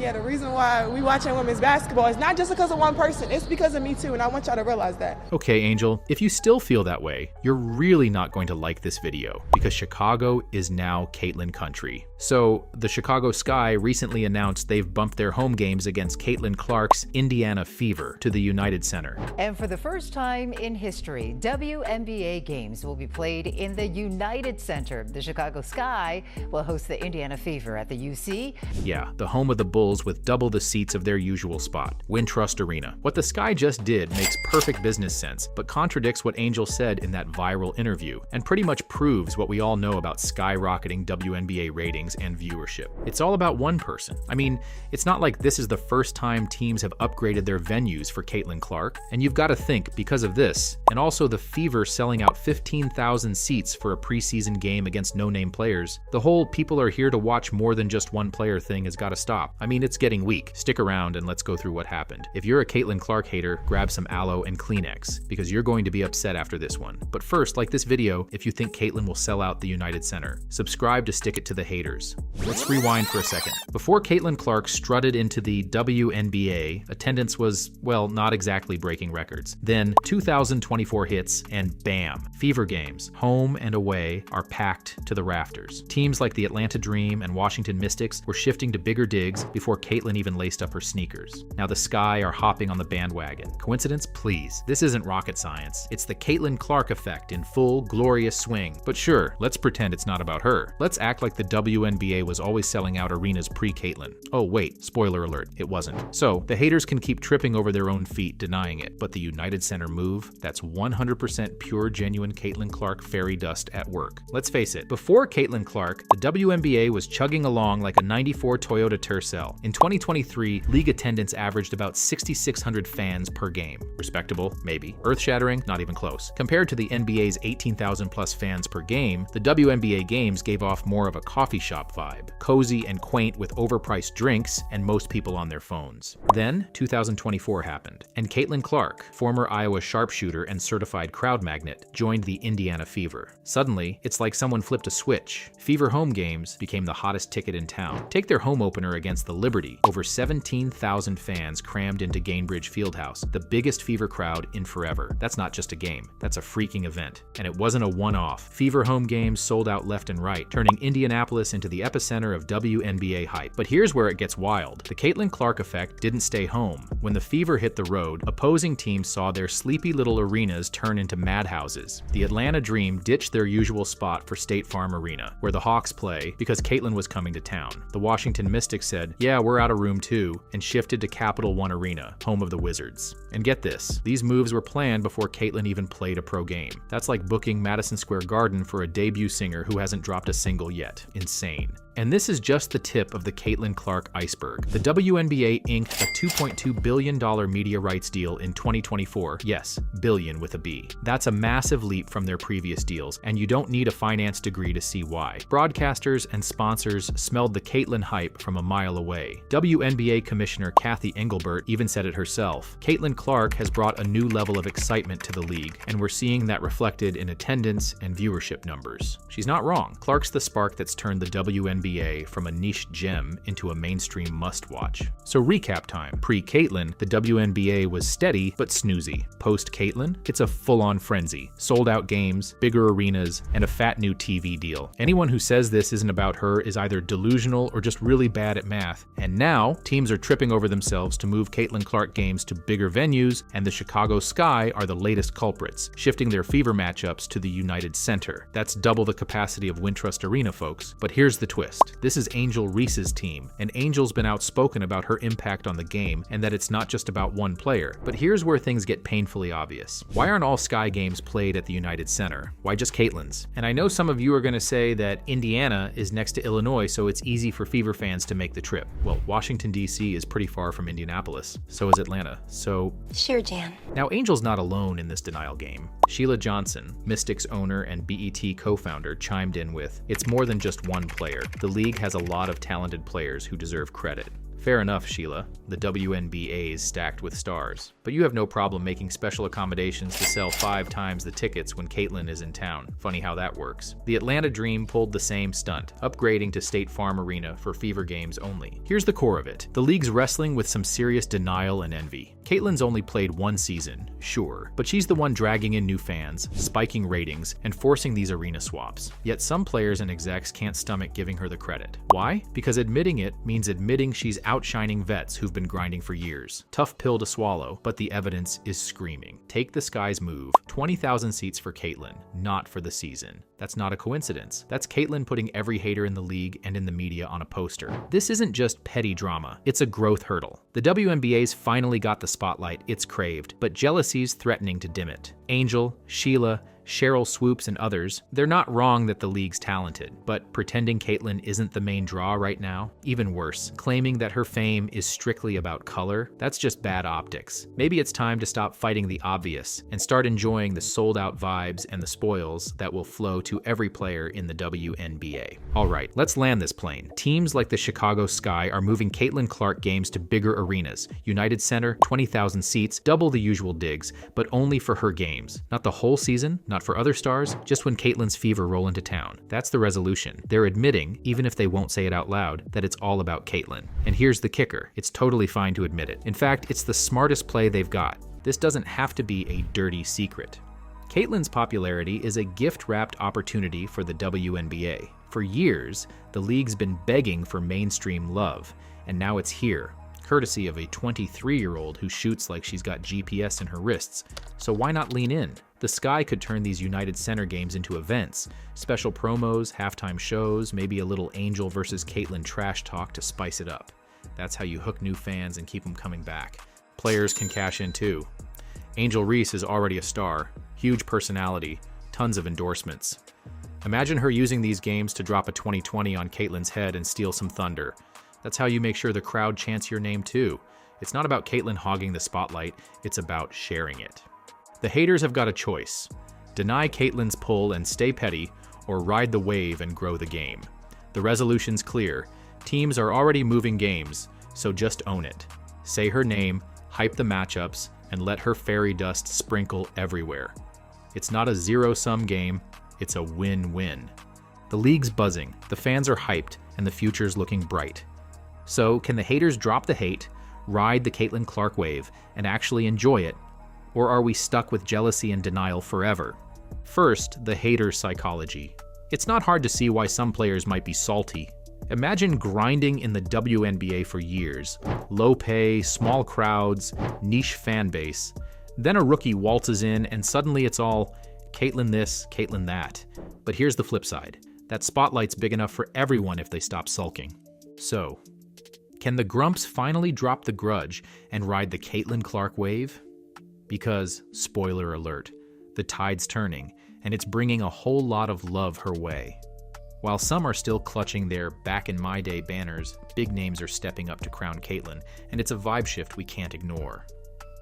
Yeah, the reason why we watching women's basketball is not just because of one person, it's because of me too, and I want y'all to realize that. Okay, Angel, if you still feel that way, you're really not going to like this video, because Chicago is now Caitlyn country. So, the Chicago Sky recently announced they've bumped their home games against Caitlyn Clark's Indiana Fever to the United Center. And for the first time in history, WNBA games will be played in the United Center. The Chicago Sky will host the Indiana Fever at the UC. Yeah, the home of the Bulls with double the seats of their usual spot, Wintrust Arena. What the Sky just did makes perfect business sense, but contradicts what Angel said in that viral interview, and pretty much proves what we all know about skyrocketing WNBA ratings and viewership. It's all about one person. I mean, it's not like this is the first time teams have upgraded their venues for Caitlyn Clark, and you've got to think, because of this, and also the Fever selling out 15,000 seats for a preseason game against no-name players, the whole people are here to watch more than just one player thing has got to stop. I mean, it's getting weak. Stick around and let's go through what happened. If you're a Caitlyn Clark hater, grab some aloe and Kleenex, because you're going to be upset after this one. But first, like this video if you think Caitlyn will sell out the United Center. Subscribe to stick it to the haters. Let's rewind for a second. Before Caitlyn Clark strutted into the WNBA, attendance was, well, not exactly breaking records. Then 2,024 hits, and bam, Fever games, home and away, are packed to the rafters. Teams like the Atlanta Dream and Washington Mystics were shifting to bigger digs before Caitlyn even laced up her sneakers. Now the Sky are hopping on the bandwagon. Coincidence? Please. This isn't rocket science. It's the Caitlyn Clark effect in full, glorious swing. But sure, let's pretend it's not about her. Let's act like the WNBA was always selling out arenas pre-Caitlyn. Oh wait, spoiler alert, it wasn't. So, the haters can keep tripping over their own feet denying it, but the United Center move, that's 100% pure genuine Caitlyn Clark fairy dust at work. Let's face it, before Caitlyn Clark, the WNBA was chugging along like a 94 Toyota Tercel. In 2023, league attendance averaged about 6,600 fans per game. Respectable, maybe. Earth-shattering, not even close. Compared to the NBA's 18,000 plus fans per game, the WNBA games gave off more of a coffee shop vibe. Cozy and quaint with overpriced drinks and most people on their phones. Then, 2024 happened, and Caitlyn Clark, former Iowa sharpshooter and certified crowd magnet, joined the Indiana Fever. Suddenly, it's like someone flipped a switch. Fever home games became the hottest ticket in town. Take their home opener against the Liberty. Over 17,000 fans crammed into Gainbridge Fieldhouse, the biggest Fever crowd in forever. That's not just a game, that's a freaking event. And it wasn't a one-off. Fever home games sold out left and right, turning Indianapolis into the epicenter of WNBA hype. But here's where it gets wild. The Caitlyn Clark effect didn't stay home. When the Fever hit the road, opposing teams saw their sleepy little arenas turn into madhouses. The Atlanta Dream ditched their usual spot for State Farm Arena, where the Hawks play, because Caitlyn was coming to town. The Washington Mystics said, yeah, we're out of room too, and shifted to Capital One Arena, home of the Wizards. And get this, these moves were planned before Caitlyn even played a pro game. That's like booking Madison Square Garden for a debut singer who hasn't dropped a single yet. Insane. And this is just the tip of the Caitlyn Clark iceberg. The WNBA inked a $2.2 billion media rights deal in 2024. Yes, billion with a B. That's a massive leap from their previous deals, and you don't need a finance degree to see why. Broadcasters and sponsors smelled the Caitlyn hype from a mile away. WNBA Commissioner Kathy Engelbert even said it herself. Caitlyn Clark has brought a new level of excitement to the league, and we're seeing that reflected in attendance and viewership numbers. She's not wrong. Clark's the spark that's turned the WNBA from a niche gem into a mainstream must-watch. So recap time. Pre-Caitlyn, the WNBA was steady but snoozy. Post-Caitlyn, it's a full-on frenzy. Sold-out games, bigger arenas, and a fat new TV deal. Anyone who says this isn't about her is either delusional or just really bad at math. And now, teams are tripping over themselves to move Caitlyn Clark games to bigger venues, and the Chicago Sky are the latest culprits, shifting their Fever matchups to the United Center. That's double the capacity of Wintrust Arena, folks. But here's the twist. This is Angel Reese's team, and Angel's been outspoken about her impact on the game and that it's not just about one player. But here's where things get painfully obvious. Why aren't all Sky games played at the United Center? Why just Caitlyn's? And I know some of you are going to say that Indiana is next to Illinois, so it's easy for Fever fans to make the trip. Well, Washington, D.C. is pretty far from Indianapolis. So is Atlanta. So... Sure, Jan. Now, Angel's not alone in this denial game. Sheila Johnson, Mystics owner and BET co-founder, chimed in with, "It's more than just one player. The league has a lot of talented players who deserve credit." Fair enough, Sheila. The WNBA's stacked with stars. But you have no problem making special accommodations to sell 5 times the tickets when Caitlyn is in town. Funny how that works. The Atlanta Dream pulled the same stunt, upgrading to State Farm Arena for Fever games only. Here's the core of it. The league's wrestling with some serious denial and envy. Caitlyn's only played 1 season, sure, but she's the one dragging in new fans, spiking ratings, and forcing these arena swaps. Yet some players and execs can't stomach giving her the credit. Why? Because admitting it means admitting she's outshining vets who've been grinding for years. Tough pill to swallow, but the evidence is screaming. Take the Sky's move. 20,000 seats for Caitlyn, not for the season. That's not a coincidence. That's Caitlyn putting every hater in the league and in the media on a poster. This isn't just petty drama, it's a growth hurdle. The WNBA's finally got the spotlight it's craved, but jealousy's threatening to dim it. Angel, Sheila, Cheryl Swoops, and others, they're not wrong that the league's talented, but pretending Caitlyn isn't the main draw right now? Even worse, claiming that her fame is strictly about color? That's just bad optics. Maybe it's time to stop fighting the obvious and start enjoying the sold-out vibes and the spoils that will flow to every player in the WNBA. Alright, let's land this plane. Teams like the Chicago Sky are moving Caitlyn Clark games to bigger arenas. United Center, 20,000 seats, double the usual digs, but only for her games. Not the whole season, not for other stars, just when Caitlyn's Fever roll into town. That's the resolution. They're admitting, even if they won't say it out loud, that it's all about Caitlyn. And here's the kicker. It's totally fine to admit it. In fact, it's the smartest play they've got. This doesn't have to be a dirty secret. Caitlyn's popularity is a gift-wrapped opportunity for the WNBA. For years, the league's been begging for mainstream love, and now it's here, courtesy of a 23-year-old who shoots like she's got GPS in her wrists. So why not lean in? The Sky could turn these United Center games into events, special promos, halftime shows, maybe a little Angel versus Caitlyn trash talk to spice it up. That's how you hook new fans and keep them coming back. Players can cash in too. Angel Reese is already a star, huge personality, tons of endorsements. Imagine her using these games to drop a 2020 on Caitlyn's head and steal some thunder. That's how you make sure the crowd chants your name too. It's not about Caitlyn hogging the spotlight, it's about sharing it. The haters have got a choice. Deny Caitlyn's pull and stay petty, or ride the wave and grow the game. The resolution's clear. Teams are already moving games, so just own it. Say her name, hype the matchups, and let her fairy dust sprinkle everywhere. It's not a zero-sum game, it's a win-win. The league's buzzing, the fans are hyped, and the future's looking bright. So, can the haters drop the hate, ride the Caitlyn Clark wave, and actually enjoy it? Or are we stuck with jealousy and denial forever? First, the hater psychology. It's not hard to see why some players might be salty. Imagine grinding in the WNBA for years. Low pay, small crowds, niche fan base. Then a rookie waltzes in and suddenly it's all Caitlyn this, Caitlyn that. But here's the flip side. That spotlight's big enough for everyone if they stop sulking. So, can the Grumps finally drop the grudge and ride the Caitlyn Clark wave? Because, spoiler alert, the tide's turning, and it's bringing a whole lot of love her way. While some are still clutching their back in my day banners, big names are stepping up to crown Caitlyn, and it's a vibe shift we can't ignore.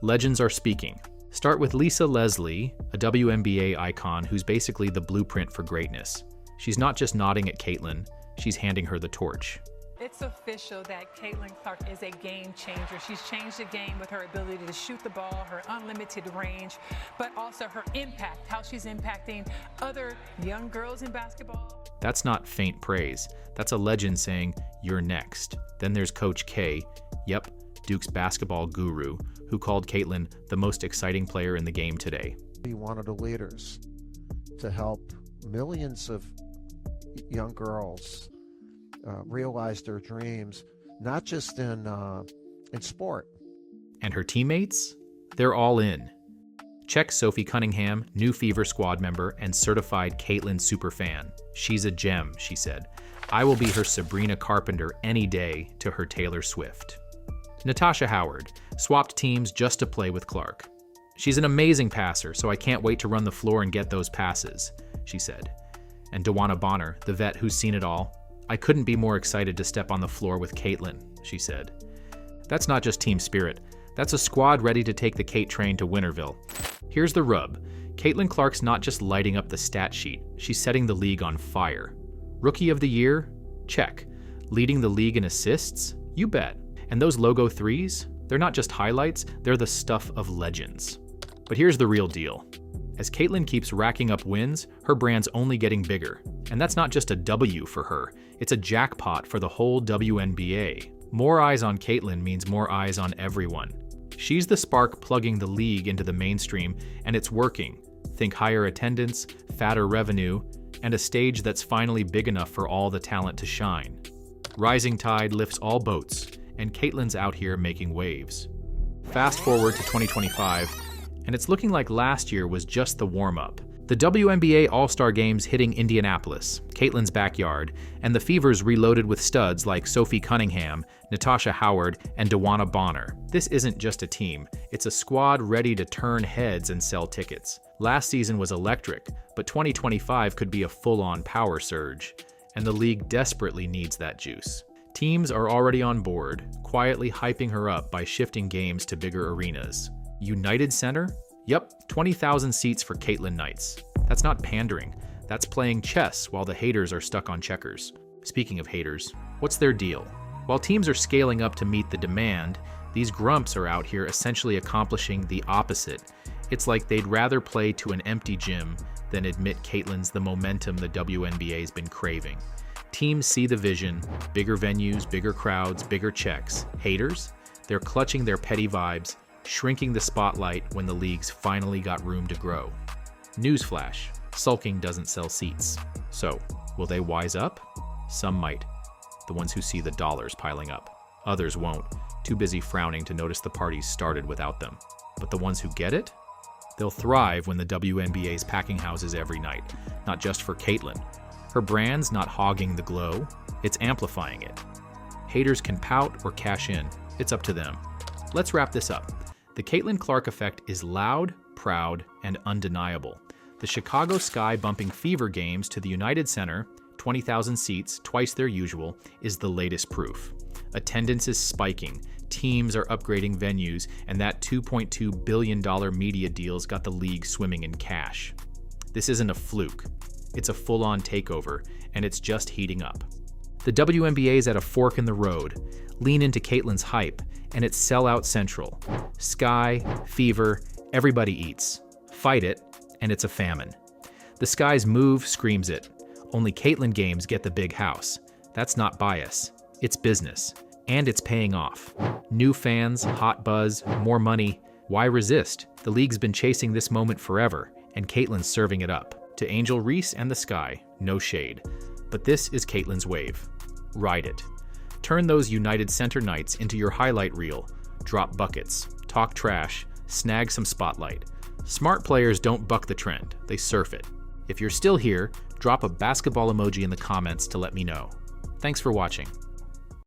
Legends are speaking. Start with Lisa Leslie, a WNBA icon who's basically the blueprint for greatness. She's not just nodding at Caitlyn, she's handing her the torch. It's official that Caitlyn Clark is a game changer. She's changed the game with her ability to shoot the ball, her unlimited range, but also her impact, how she's impacting other young girls in basketball. That's not faint praise. That's a legend saying, "You're next." Then there's Coach K, yep, Duke's basketball guru, who called Caitlyn the most exciting player in the game today. Be one of the leaders to help millions of young girls realize their dreams, not just in sport. And her teammates? They're all in. Check Sophie Cunningham, new Fever squad member and certified Caitlyn superfan. She's a gem, she said. I will be her Sabrina Carpenter any day to her Taylor Swift. Natasha Howard swapped teams just to play with Clark. She's an amazing passer, so I can't wait to run the floor and get those passes, she said. And Dewana Bonner, the vet who's seen it all, I couldn't be more excited to step on the floor with Caitlyn, she said. That's not just team spirit. That's a squad ready to take the Kate train to Winterville. Here's the rub. Caitlyn Clark's not just lighting up the stat sheet, she's setting the league on fire. Rookie of the Year? Check. Leading the league in assists? You bet. And those logo threes, they're not just highlights, they're the stuff of legends. But here's the real deal. As Caitlyn keeps racking up wins, her brand's only getting bigger. And that's not just a W for her, it's a jackpot for the whole WNBA. More eyes on Caitlyn means more eyes on everyone. She's the spark plugging the league into the mainstream, and it's working. Think higher attendance, fatter revenue, and a stage that's finally big enough for all the talent to shine. Rising tide lifts all boats, and Caitlyn's out here making waves. Fast forward to 2025, and it's looking like last year was just the warm-up. The WNBA All-Star Games hitting Indianapolis, Caitlyn's backyard, and the Fever's reloaded with studs like Sophie Cunningham, Natasha Howard, and DeWanna Bonner. This isn't just a team, it's a squad ready to turn heads and sell tickets. Last season was electric, but 2025 could be a full-on power surge, and the league desperately needs that juice. Teams are already on board, quietly hyping her up by shifting games to bigger arenas. United Center? Yep, 20,000 seats for Caitlyn Nights. That's not pandering. That's playing chess while the haters are stuck on checkers. Speaking of haters, what's their deal? While teams are scaling up to meet the demand, these grumps are out here essentially accomplishing the opposite. It's like they'd rather play to an empty gym than admit Caitlyn's the momentum the WNBA's been craving. Teams see the vision, bigger venues, bigger crowds, bigger checks. Haters? They're clutching their petty vibes, shrinking the spotlight when the league's finally got room to grow. Newsflash, sulking doesn't sell seats. So, will they wise up? Some might. The ones who see the dollars piling up. Others won't, too busy frowning to notice the parties started without them. But the ones who get it? They'll thrive when the WNBA's packing houses every night, not just for Caitlyn. Her brand's not hogging the glow, it's amplifying it. Haters can pout or cash in, it's up to them. Let's wrap this up. The Caitlyn Clark effect is loud, proud, and undeniable. The Chicago Sky bumping Fever games to the United Center, 20,000 seats, twice their usual, is the latest proof. Attendance is spiking, teams are upgrading venues, and that $2.2 billion media deal's got the league swimming in cash. This isn't a fluke. It's a full-on takeover, and it's just heating up. The WNBA's at a fork in the road. Lean into Caitlyn's hype, and it's sellout central. Sky, Fever, everybody eats. Fight it, and it's a famine. The Sky's move screams it. Only Caitlyn games get the big house. That's not bias. It's business. And it's paying off. New fans, hot buzz, more money. Why resist? The league's been chasing this moment forever, and Caitlyn's serving it up. To Angel Reese and the Sky, no shade. But this is Caitlyn's wave. Ride it. Turn those United Center nights into your highlight reel. Drop buckets, talk trash, snag some spotlight. Smart players don't buck the trend, they surf it. If you're still here, drop a basketball emoji in the comments to let me know. Thanks for watching.